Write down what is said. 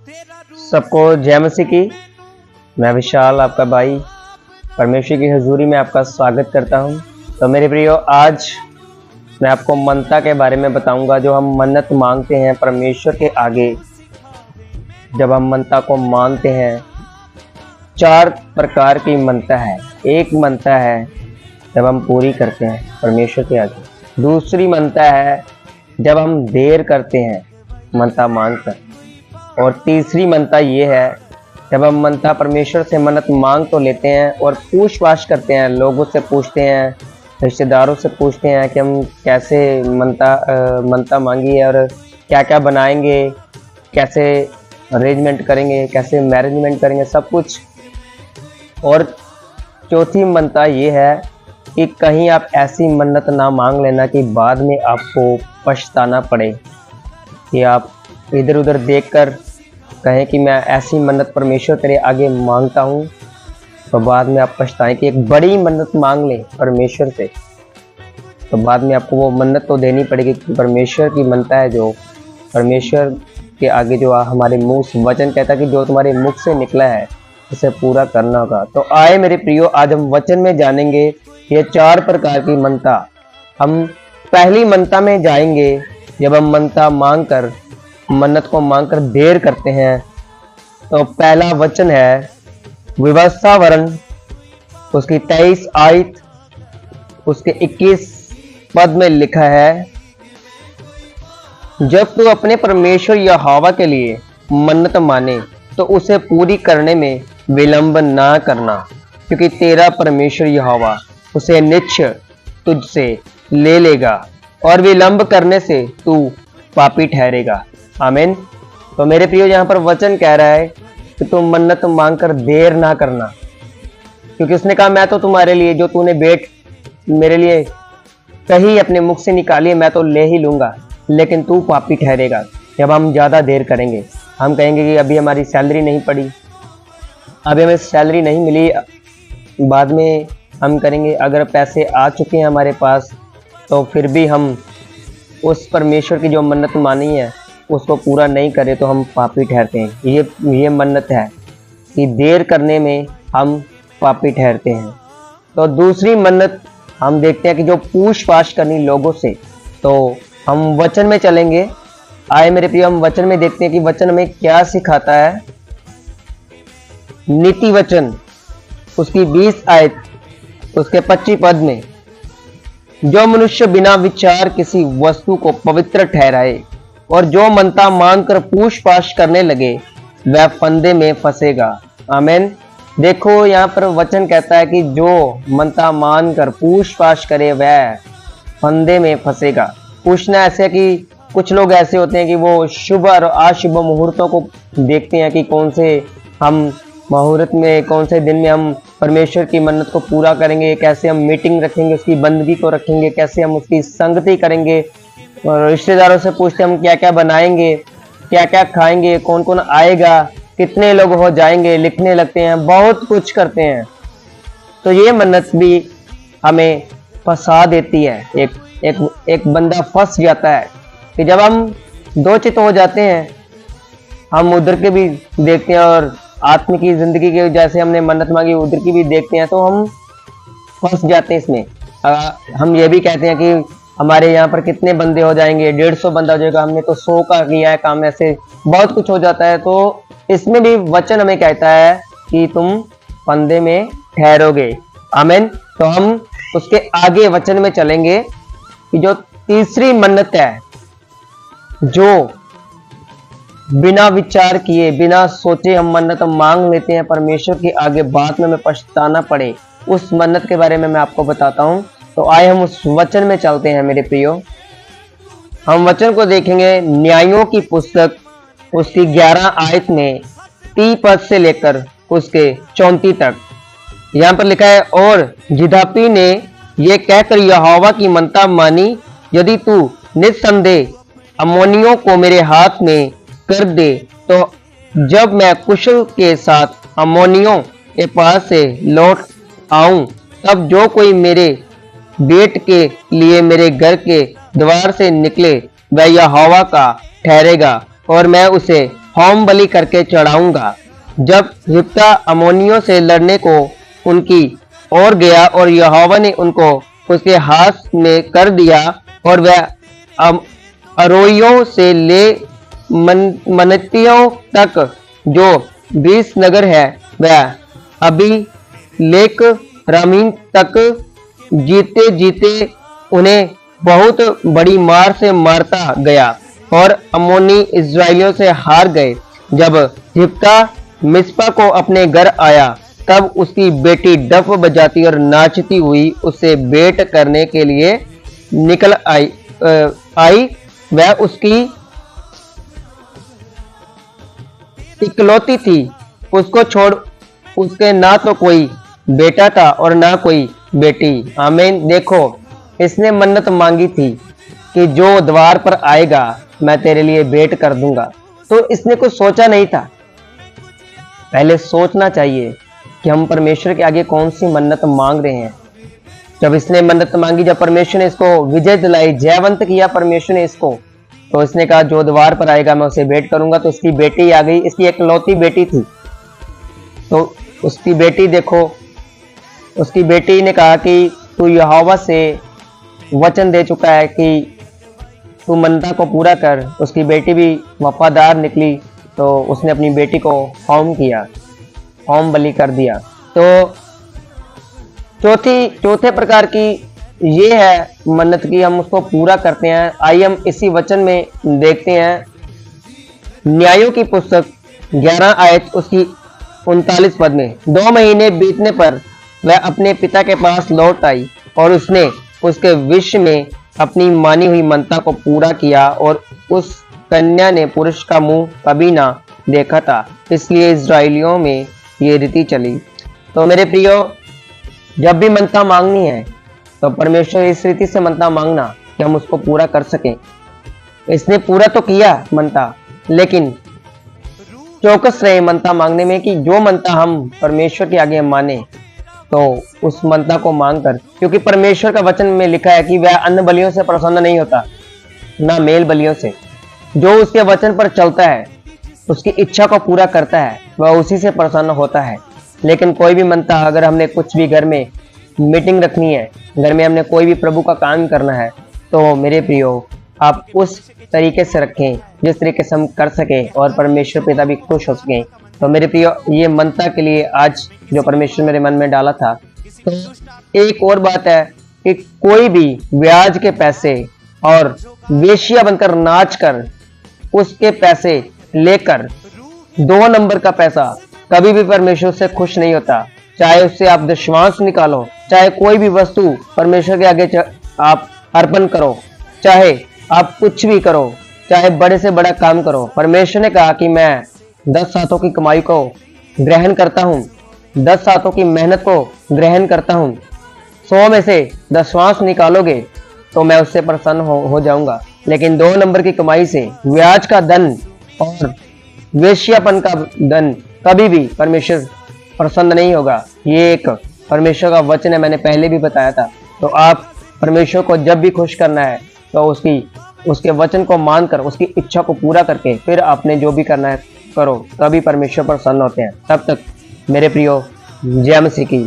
सबको जय मसीह की। मैं विशाल आपका भाई परमेश्वर की हजूरी में आपका स्वागत करता हूं। तो मेरे प्रियो, आज मैं आपको मनता के बारे में बताऊंगा। जो हम मन्नत मांगते हैं परमेश्वर के आगे, जब हम मनता को मांगते हैं, 4 प्रकार की मनता है। एक मनता है जब हम पूरी करते हैं परमेश्वर के आगे। दूसरी मनता है जब हम देर करते हैं मनता मांगकर। और तीसरी मनता ये है जब हम मनता परमेश्वर से मन्नत मांग तो लेते हैं और पूछताछ करते हैं, लोगों से पूछते हैं, रिश्तेदारों से पूछते हैं कि हम कैसे मनता मांगी है और क्या क्या बनाएंगे, कैसे अरेंजमेंट करेंगे, कैसे मैनेजमेंट करेंगे, सब कुछ। और चौथी मनता ये है कि कहीं आप ऐसी मन्नत ना मांग लेना कि बाद में आपको पछताना पड़े, कि आप इधर उधर देखकर कहें कि मैं ऐसी मन्नत परमेश्वर तेरे आगे मांगता हूँ, तो बाद में आप पछताएं। कि एक बड़ी मन्नत मांग लें परमेश्वर से, तो बाद में आपको वो मन्नत तो देनी पड़ेगी। कि परमेश्वर की मनता है, जो परमेश्वर के आगे जो हमारे मुंह से वचन कहता है कि जो तुम्हारे मुख से निकला है उसे पूरा करना होगा। तो आए मेरे प्रियो, आज हम वचन में जानेंगे ये 4 प्रकार की मनता। हम पहली मनता में जाएंगे जब हम मनता मांगकर, मन्नत को मांगकर देर करते हैं। तो पहला वचन है व्यवस्था वरण, उसकी 23 आयत, उसके 21 पद में लिखा है, जब तू अपने परमेश्वर यहोवा के लिए मन्नत माने तो उसे पूरी करने में विलंब ना करना, क्योंकि तेरा परमेश्वर यहोवा उसे निश्चय तुझसे ले लेगा और विलंब करने से तू पापी ठहरेगा। आमीन। तो मेरे प्रियो, यहाँ पर वचन कह रहा है कि तुम मन्नत मांगकर देर ना करना, क्योंकि उसने कहा मैं तो तुम्हारे लिए, जो तूने भेंट मेरे लिए कही अपने मुख से निकाली, मैं तो ले ही लूंगा, लेकिन तू पापी ठहरेगा जब हम ज़्यादा देर करेंगे। हम कहेंगे कि अभी हमारी सैलरी नहीं पड़ी, अभी हमें सैलरी नहीं मिली, बाद में हम करेंगे। अगर पैसे आ चुके हैं हमारे पास, तो फिर भी हम उस परमेश्वर की जो मन्नत मानी है उसको पूरा नहीं करें, तो हम पापी ठहरते हैं। ये मन्नत है कि देर करने में हम पापी ठहरते हैं। तो दूसरी मन्नत हम देखते हैं कि जो पूछताछ करनी लोगों से। तो हम वचन में चलेंगे। आए मेरे प्रिय, हम वचन में देखते हैं कि वचन हमें क्या सिखाता है। नीति वचन उसकी 20 आयत, उसके 25 पद में, जो मनुष्य बिना विचार किसी वस्तु को पवित्र ठहराए और जो मनता मांगकर पूछताछ करने लगे वह फंदे में फंसेगा। आमीन। देखो, यहाँ पर वचन कहता है कि जो मनता मांगकर पूछताछ करे वह फंदे में फंसेगा। पूछना ऐसे कि कुछ लोग ऐसे होते हैं कि वो शुभ और अशुभ मुहूर्तों को देखते हैं कि कौन से हम मुहूर्त में, कौन से दिन में हम परमेश्वर की मन्नत को पूरा करेंगे, कैसे हम मीटिंग रखेंगे, उसकी बंदगी को रखेंगे, कैसे हम उसकी संगति करेंगे। और रिश्तेदारों से पूछते हम क्या क्या बनाएंगे, क्या क्या खाएंगे, कौन कौन आएगा, कितने लोग हो जाएंगे, लिखने लगते हैं, बहुत कुछ करते हैं। तो ये मन्नत भी हमें फंसा देती है। एक बंदा फंस जाता है कि जब हम दो चित हो जाते हैं, हम उधर के भी देखते हैं और आत्म की जिंदगी के जैसे हमने मन्नत मांगी उधर की भी देखते हैं, तो हम फंस जाते हैं इसमें। हम ये भी कहते हैं कि हमारे यहाँ पर कितने बंदे हो जाएंगे, 150 बंदा हो जाएगा, हमने तो 100 का किया है काम, ऐसे बहुत कुछ हो जाता है। तो इसमें भी वचन हमें कहता है कि तुम फंदे में ठहरोगे। आमीन। तो हम उसके आगे वचन में चलेंगे कि जो तीसरी मन्नत है, जो बिना विचार किए, बिना सोचे हम मन्नत मांग लेते हैं परमेश्वर के आगे, बाद में हमें पछताना पड़े, उस मन्नत के बारे में मैं आपको बताता हूं। तो आए हम उस वचन में चलते हैं मेरे प्रियो। हम वचन को देखेंगे न्यायों की पुस्तक उसकी 11 आयत में 30 पद से लेकर उसके 34 तक। यहाँ पर लिखा है, और जिदापी ने यह कहकर यहोवा की मनता मानी, यदि तू निस्संदेह अम्मोनियों को मेरे हाथ में कर दे, तो जब मैं कुशल के साथ अम्मोनियों के पास से लौट आऊं, तब जो कोई मेरे बेट के लिए मेरे घर के द्वार से निकले वह यहोवा का ठहरेगा, और मैं उसे होम बलि करके चढ़ाऊंगा। जब रिबका अम्मोनियों से लड़ने को उनकी ओर गया और यहोवा ने उनको उसके हाथ में कर दिया और वह अरोइयों से ले मनतियों तक जो 20 नगर है वह अभी लेक रामीन तक जीते जीते उन्हें बहुत बड़ी मार से मारता गया और अम्मोनी इस्राएलियों से हार गए। जब रिबका मिस्पा को अपने घर आया तब उसकी बेटी डफ बजाती और नाचती हुई उससे भेंट करने के लिए निकल आई। वह उसकी इकलौती थी, उसको छोड़ उसके ना तो कोई बेटा था और ना कोई बेटी। आमीन। देखो, इसने मन्नत मांगी थी कि जो द्वार पर आएगा मैं तेरे लिए भेंट कर दूंगा। तो इसने कुछ सोचा नहीं था। पहले सोचना चाहिए कि हम परमेश्वर के आगे कौन सी मन्नत मांग रहे हैं। जब इसने मन्नत मांगी, जब परमेश्वर ने इसको विजय दिलाई, जयवंत किया परमेश्वर ने इसको, तो इसने कहा जो द्वार पर आएगा मैं उसे भेंट करूंगा। तो उसकी बेटी आ गई, इसकी एकलौती बेटी थी। तो उसकी बेटी, देखो, उसकी बेटी ने कहा कि तू यहोवा से वचन दे चुका है कि तू मन्नत को पूरा कर। उसकी बेटी भी वफादार निकली, तो उसने अपनी बेटी को होम बलि कर दिया। तो चौथे प्रकार की ये है मन्नत की हम उसको पूरा करते हैं। आइए हम इसी वचन में देखते हैं। न्यायों की पुस्तक 11 आयत उसकी 39 पद में, 2 महीने बीतने पर वह अपने पिता के पास लौट आई और उसने उसके विषय में अपनी मानी हुई मनता को पूरा किया और उस कन्या ने पुरुष का मुंह कभी ना देखा था, इसलिए इजराइलियों में ये रीति चली। तो मेरे प्रियो, जब भी मनता मांगनी है तो परमेश्वर इस रीति से मनता मांगना कि हम उसको पूरा कर सकें। इसने पूरा तो किया मनता, लेकिन चौकस रहे मनता मांगने में कि जो मनता हम परमेश्वर के आगे माने तो उस मनता को मांग कर, क्योंकि परमेश्वर का वचन में लिखा है कि वह अन्न बलियों से प्रसन्न नहीं होता, ना मेल बलियों से। जो उसके वचन पर चलता है, उसकी इच्छा को पूरा करता है, वह उसी से प्रसन्न होता है। लेकिन कोई भी मनता, अगर हमने कुछ भी घर में मीटिंग रखनी है, घर में हमने कोई भी प्रभु का काम करना है, तो मेरे प्रियो, आप उस तरीके से रखें जिस तरीके से हम कर सकें और परमेश्वर पिता भी खुश हो सकें। तो मेरे प्रियो, ये मनता के लिए आज जो परमेश्वर मेरे मन में डाला था। तो एक और बात है कि कोई भी ब्याज के पैसे और वेश्या बनकर नाच कर उसके पैसे लेकर 2 नंबर का पैसा कभी भी परमेश्वर से खुश नहीं होता। चाहे उससे आप दशमांश निकालो, चाहे कोई भी वस्तु परमेश्वर के आगे आप अर्पण करो, चाहे आप कुछ भी करो, चाहे बड़े से बड़ा काम करो। परमेश्वर ने कहा कि मैं 10 सातों की कमाई को ग्रहण करता हूँ, 10 सातों की मेहनत को ग्रहण करता हूँ। 100 में से दशमांश निकालोगे तो मैं उससे प्रसन्न हो जाऊंगा। लेकिन 2 नंबर की कमाई से ब्याज का धन और वेश्यापन का धन कभी भी परमेश्वर प्रसन्न नहीं होगा। ये एक परमेश्वर का वचन है, मैंने पहले भी बताया था। तो आप परमेश्वर को जब भी खुश करना है तो उसके वचन को मानकर, उसकी इच्छा को पूरा करके फिर आपने जो भी करना है करो, तभी परमेश्वर प्रसन्न होते हैं। तब तक मेरे प्रियो, जय मसीह की।